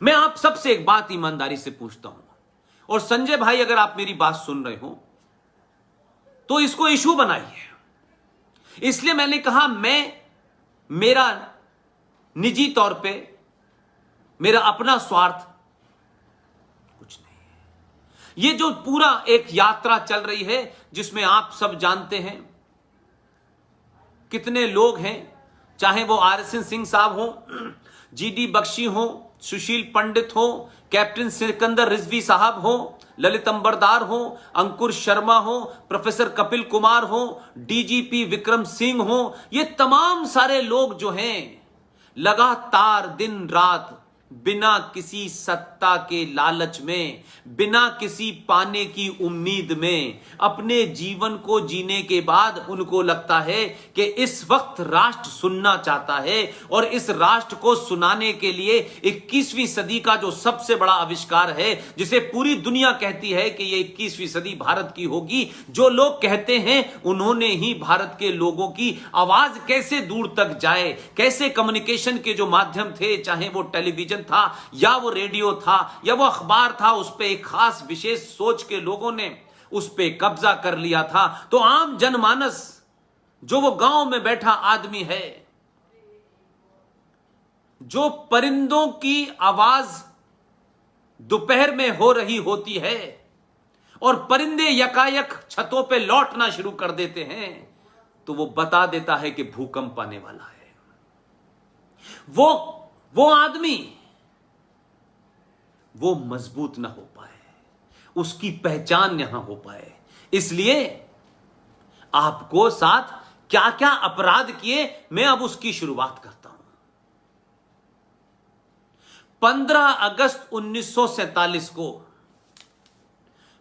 मैं आप सबसे एक बात ईमानदारी से पूछता हूं, और संजय भाई अगर आप मेरी बात सुन रहे हो तो इसको इशू बनाइए। इसलिए मैंने कहा, मेरा निजी तौर पे मेरा अपना स्वार्थ कुछ नहीं है। ये जो पूरा एक यात्रा चल रही है जिसमें आप सब जानते हैं कितने लोग हैं, चाहे वो RSN सिंह साहब हो, GD बख्शी हो, सुशील पंडित हो, कैप्टन सिकंदर रिजवी साहब हो, ललित अंबरदार हो, अंकुर शर्मा हो, प्रोफेसर कपिल कुमार हो, DGP विक्रम सिंह हो, ये तमाम सारे लोग जो हैं लगातार दिन रात बिना किसी सत्ता के लालच में, बिना किसी पाने की उम्मीद में अपने जीवन को जीने के बाद उनको लगता है कि इस वक्त राष्ट्र सुनना चाहता है, और इस राष्ट्र को सुनाने के लिए 21वीं सदी का जो सबसे बड़ा आविष्कार है, जिसे पूरी दुनिया कहती है कि ये 21वीं सदी भारत की होगी, जो लोग कहते हैं उन्होंने ही भारत के लोगों की आवाज कैसे दूर तक जाए, कैसे कम्युनिकेशन के जो माध्यम थे, चाहे वो टेलीविजन था या वो रेडियो था या वो अखबार था, उस पे एक खास विशेष सोच के लोगों ने उस पे कब्जा कर लिया था। तो आम जनमानस, जो वो गांव में बैठा आदमी है, जो परिंदों की आवाज दोपहर में हो रही होती है और परिंदे यकायक छतों पे लौटना शुरू कर देते हैं, तो वो बता देता है कि भूकंप आने वाला है। वो आदमी वो मजबूत ना हो पाए, उसकी पहचान यहां हो पाए। इसलिए आपको साथ क्या क्या अपराध किए, मैं अब उसकी शुरुआत करता हूं। 15 अगस्त 1947 को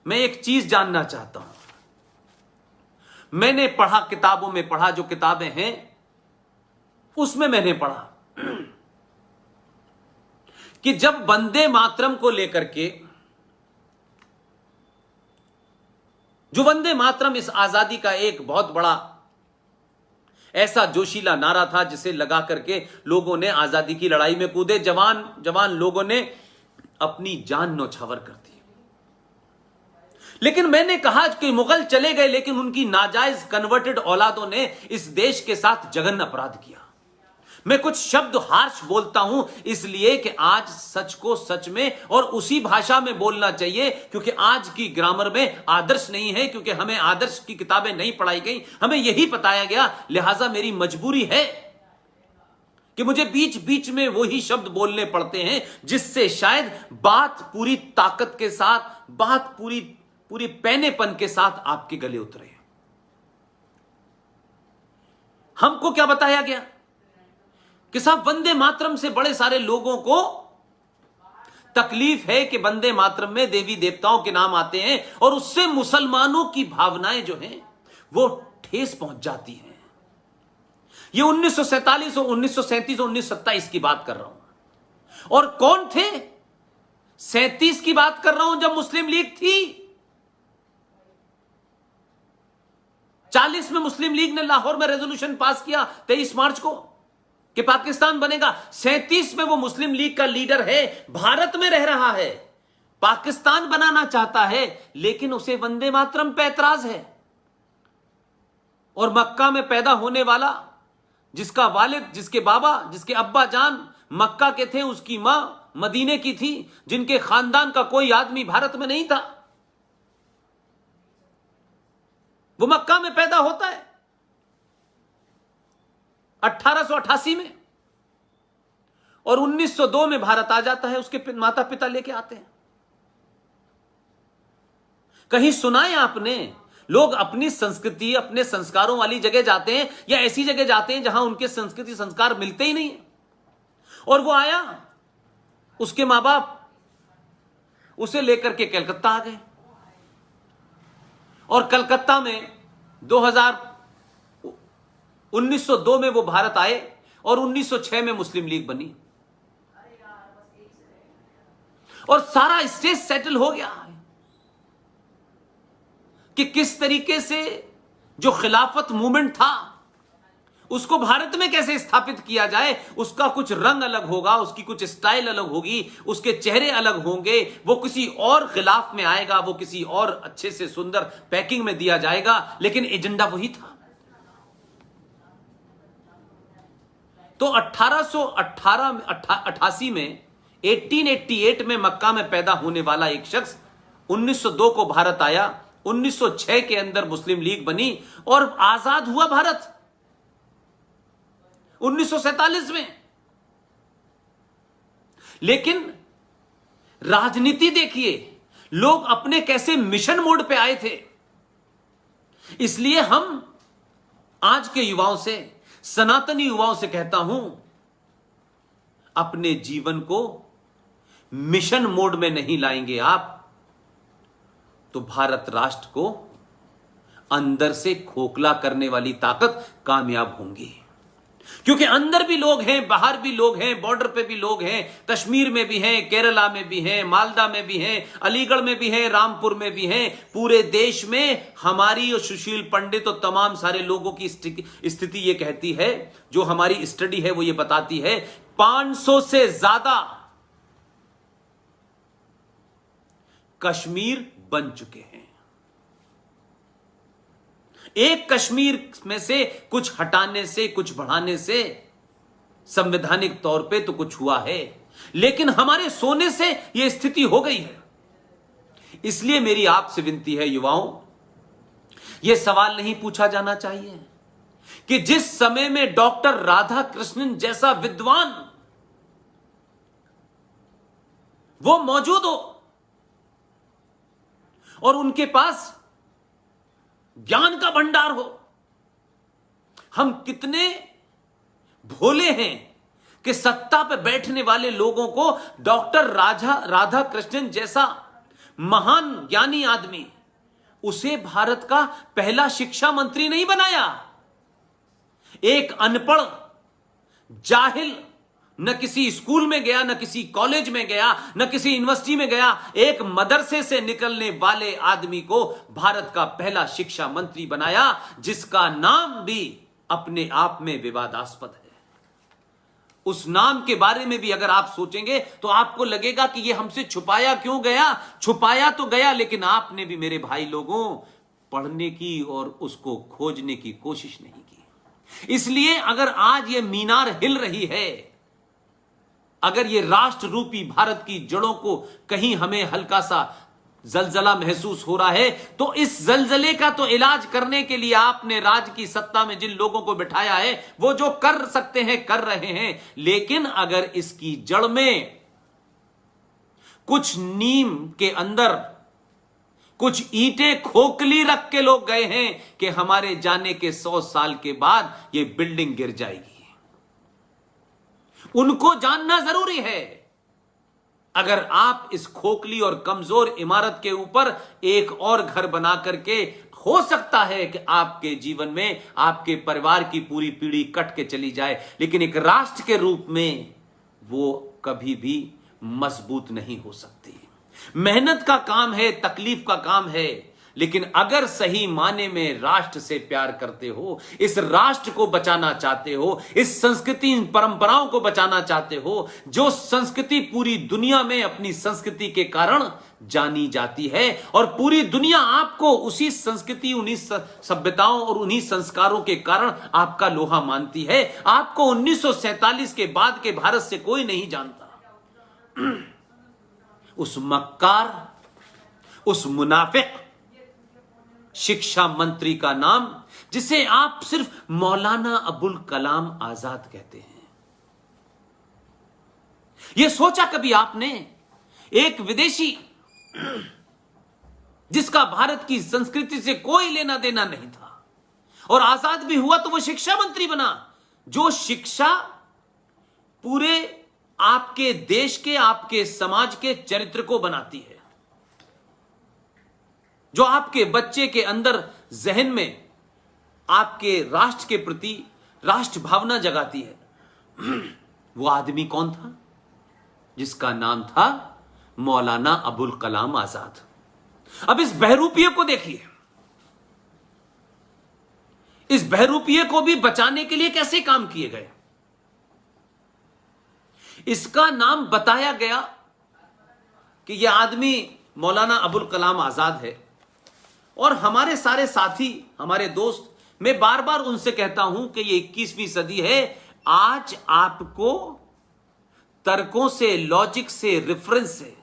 मैं एक चीज जानना चाहता हूं। मैंने पढ़ा, किताबों में पढ़ा, जो किताबें हैं उसमें मैंने पढ़ा कि जब वंदे मातरम को लेकर के, जो वंदे मातरम इस आजादी का एक बहुत बड़ा ऐसा जोशीला नारा था जिसे लगा करके लोगों ने आजादी की लड़ाई में कूदे, जवान लोगों ने अपनी जान न्यौछावर कर दी। लेकिन मैंने कहा कि मुगल चले गए, लेकिन उनकी नाजायज कन्वर्टेड औलादों ने इस देश के साथ जघन्य अपराध किया। मैं कुछ शब्द हार्श बोलता हूं इसलिए कि आज सच को सच में और उसी भाषा में बोलना चाहिए, क्योंकि आज की ग्रामर में आदर्श नहीं है, क्योंकि हमें आदर्श की किताबें नहीं पढ़ाई गई, हमें यही बताया गया। लिहाजा मेरी मजबूरी है कि मुझे बीच बीच में वही शब्द बोलने पड़ते हैं जिससे शायद बात पूरी ताकत के साथ, बात पूरी पैनेपन के साथ आपके गले उतरे। हमको क्या बताया गया कि साहब वंदे मातरम से बड़े सारे लोगों को तकलीफ है कि वंदे मातरम में देवी देवताओं के नाम आते हैं और उससे मुसलमानों की भावनाएं जो हैं वो ठेस पहुंच जाती हैं। ये 1947 और 1937 और 1927 की बात कर रहा हूं। और कौन थे? 37 की बात कर रहा हूं जब मुस्लिम लीग थी। 40 में मुस्लिम लीग ने लाहौर में रेजोल्यूशन पास किया 23 मार्च को कि पाकिस्तान बनेगा। 37 में वो मुस्लिम लीग का लीडर है, भारत में रह रहा है, पाकिस्तान बनाना चाहता है, लेकिन उसे वंदे मातरम पे ऐतराज है। और मक्का में पैदा होने वाला, जिसका वालिद, जिसके बाबा, जिसके अब्बा जान मक्का के थे, उसकी मां मदीने की थी, जिनके खानदान का कोई आदमी भारत में नहीं था, वो मक्का में पैदा होता है 1888 में, और 1902 में भारत आ जाता है। उसके माता पिता लेके आते हैं। कहीं सुना है आपने लोग अपनी संस्कृति, अपने संस्कारों वाली जगह जाते हैं या ऐसी जगह जाते हैं जहां उनके संस्कृति संस्कार मिलते ही नहीं है? और वो आया, उसके मां बाप उसे लेकर के कलकत्ता आ गए, और कलकत्ता में 1902 में वो भारत आए और 1906 में मुस्लिम लीग बनी और सारा स्टेज सेटल हो गया कि किस तरीके से जो खिलाफत मूवमेंट था उसको भारत में कैसे स्थापित किया जाए, उसका कुछ रंग अलग होगा, उसकी कुछ स्टाइल अलग होगी, उसके चेहरे अलग होंगे, वो किसी और खिलाफ में आएगा, वो किसी और अच्छे से सुंदर पैकिंग में दिया जाएगा, लेकिन एजेंडा वही था। तो 1888 में 1888 में मक्का में पैदा होने वाला एक शख्स 1902 को भारत आया, 1906 के अंदर मुस्लिम लीग बनी और आजाद हुआ भारत 1947 में। लेकिन राजनीति देखिए, लोग अपने कैसे मिशन मोड पे आए थे। इसलिए हम आज के युवाओं से, सनातनी युवाओं से कहता हूं, अपने जीवन को मिशन मोड में नहीं लाएंगे आप, तो भारत राष्ट्र को अंदर से खोखला करने वाली ताकत कामयाब होंगी। क्योंकि अंदर भी लोग हैं, बाहर भी लोग हैं, बॉर्डर पे भी लोग हैं, कश्मीर में भी हैं, केरला में भी हैं, मालदा में भी हैं, अलीगढ़ में भी हैं, रामपुर में भी हैं। पूरे देश में हमारी और सुशील पंडित और तमाम सारे लोगों की स्थिति ये कहती है, जो हमारी स्टडी है वो ये बताती है, 500 से ज्यादा कश्मीर बन चुके हैं। एक कश्मीर में से कुछ हटाने से, कुछ बढ़ाने से संवैधानिक तौर पे तो कुछ हुआ है, लेकिन हमारे सोने से यह स्थिति हो गई है। इसलिए मेरी आपसे विनती है युवाओं, यह सवाल नहीं पूछा जाना चाहिए कि जिस समय में डॉक्टर राधा कृष्णन जैसा विद्वान वो मौजूद हो और उनके पास ज्ञान का भंडार हो, हम कितने भोले हैं कि सत्ता पर बैठने वाले लोगों को डॉक्टर राधा कृष्णन जैसा महान ज्ञानी आदमी, उसे भारत का पहला शिक्षा मंत्री नहीं बनाया। एक अनपढ़ जाहिल, न किसी स्कूल में गया, न किसी कॉलेज में गया, न किसी यूनिवर्सिटी में गया, एक मदरसे से निकलने वाले आदमी को भारत का पहला शिक्षा मंत्री बनाया, जिसका नाम भी अपने आप में विवादास्पद है। उस नाम के बारे में भी अगर आप सोचेंगे तो आपको लगेगा कि यह हमसे छुपाया क्यों गया। छुपाया तो गया, लेकिन आपने भी मेरे भाई लोगों पढ़ने की और उसको खोजने की कोशिश नहीं की। इसलिए अगर आज यह मीनार हिल रही है, अगर ये राष्ट्र रूपी भारत की जड़ों को कहीं हमें हल्का सा जलजला महसूस हो रहा है, तो इस जलजले का तो इलाज करने के लिए आपने राज की सत्ता में जिन लोगों को बिठाया है, वो जो कर सकते हैं कर रहे हैं। लेकिन अगर इसकी जड़ में कुछ नीम के अंदर कुछ ईंटें खोखली रख के लोग गए हैं कि हमारे जाने के 100 साल के बाद ये बिल्डिंग गिर जाएगी, उनको जानना जरूरी है। अगर आप इस खोखली और कमजोर इमारत के ऊपर एक और घर बना करके, हो सकता है कि आपके जीवन में आपके परिवार की पूरी पीढ़ी कट के चली जाए, लेकिन एक राष्ट्र के रूप में वो कभी भी मजबूत नहीं हो सकती। मेहनत का काम है, तकलीफ का काम है, लेकिन अगर सही माने में राष्ट्र से प्यार करते हो, इस राष्ट्र को बचाना चाहते हो, इस संस्कृति, इन परंपराओं को बचाना चाहते हो, जो संस्कृति पूरी दुनिया में अपनी संस्कृति के कारण जानी जाती है, और पूरी दुनिया आपको उसी संस्कृति, उन्हीं सभ्यताओं और उन्हीं संस्कारों के कारण आपका लोहा मानती है। आपको 1947 के बाद के भारत से कोई नहीं जानता। उस मक्कार, उस मुनाफिक शिक्षा मंत्री का नाम, जिसे आप सिर्फ मौलाना अबुल कलाम आजाद कहते हैं। यह सोचा कभी आपने? एक विदेशी जिसका भारत की संस्कृति से कोई लेना देना नहीं था और आजाद भी हुआ तो वो शिक्षा मंत्री बना, जो शिक्षा पूरे आपके देश के, आपके समाज के चरित्र को बनाती है, जो आपके बच्चे के अंदर जहन में आपके राष्ट्र के प्रति राष्ट्र भावना जगाती है। वो आदमी कौन था? जिसका नाम था मौलाना अबुल कलाम आजाद। अब इस बहरूपिये को देखिए, इस बहरूपिये को भी बचाने के लिए कैसे काम किए गए, इसका नाम बताया गया कि यह आदमी मौलाना अबुल कलाम आजाद है। और हमारे सारे साथी, हमारे दोस्त, मैं बार बार उनसे कहता हूं कि यह 21वीं सदी है। आज आपको तर्कों से, लॉजिक से, रेफरेंस से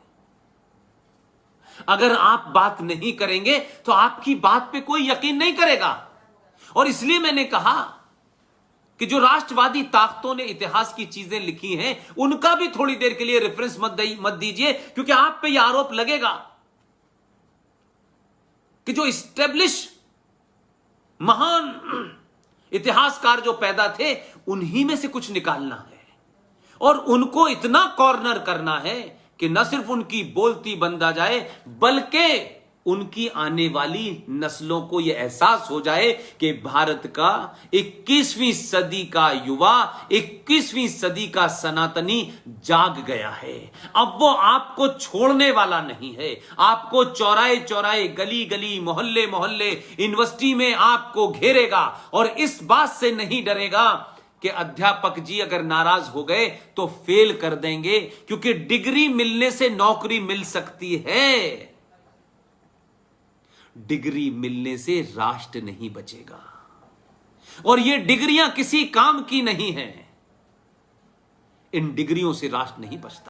अगर आप बात नहीं करेंगे तो आपकी बात पे कोई यकीन नहीं करेगा। और इसलिए मैंने कहा कि जो राष्ट्रवादी ताकतों ने इतिहास की चीजें लिखी हैं उनका भी थोड़ी देर के लिए रेफरेंस मत दीजिए, क्योंकि आप पे यह आरोप लगेगा कि जो इस्टेब्लिश महान इतिहासकार जो पैदा थे उन्हीं में से कुछ निकालना है और उनको इतना कॉर्नर करना है कि न सिर्फ उनकी बोलती बंद आ जाए बल्कि उनकी आने वाली नस्लों को यह एहसास हो जाए कि भारत का 21वीं सदी का युवा, 21वीं सदी का सनातनी जाग गया है। अब वो आपको छोड़ने वाला नहीं है। आपको चौराहे चौराहे, गली गली, मोहल्ले मोहल्ले, यूनिवर्सिटी में आपको घेरेगा और इस बात से नहीं डरेगा कि अध्यापक जी अगर नाराज हो गए तो फेल कर देंगे, क्योंकि डिग्री मिलने से नौकरी मिल सकती है, डिग्री मिलने से राष्ट्र नहीं बचेगा। और ये डिग्रियां किसी काम की नहीं है, इन डिग्रियों से राष्ट्र नहीं बचता।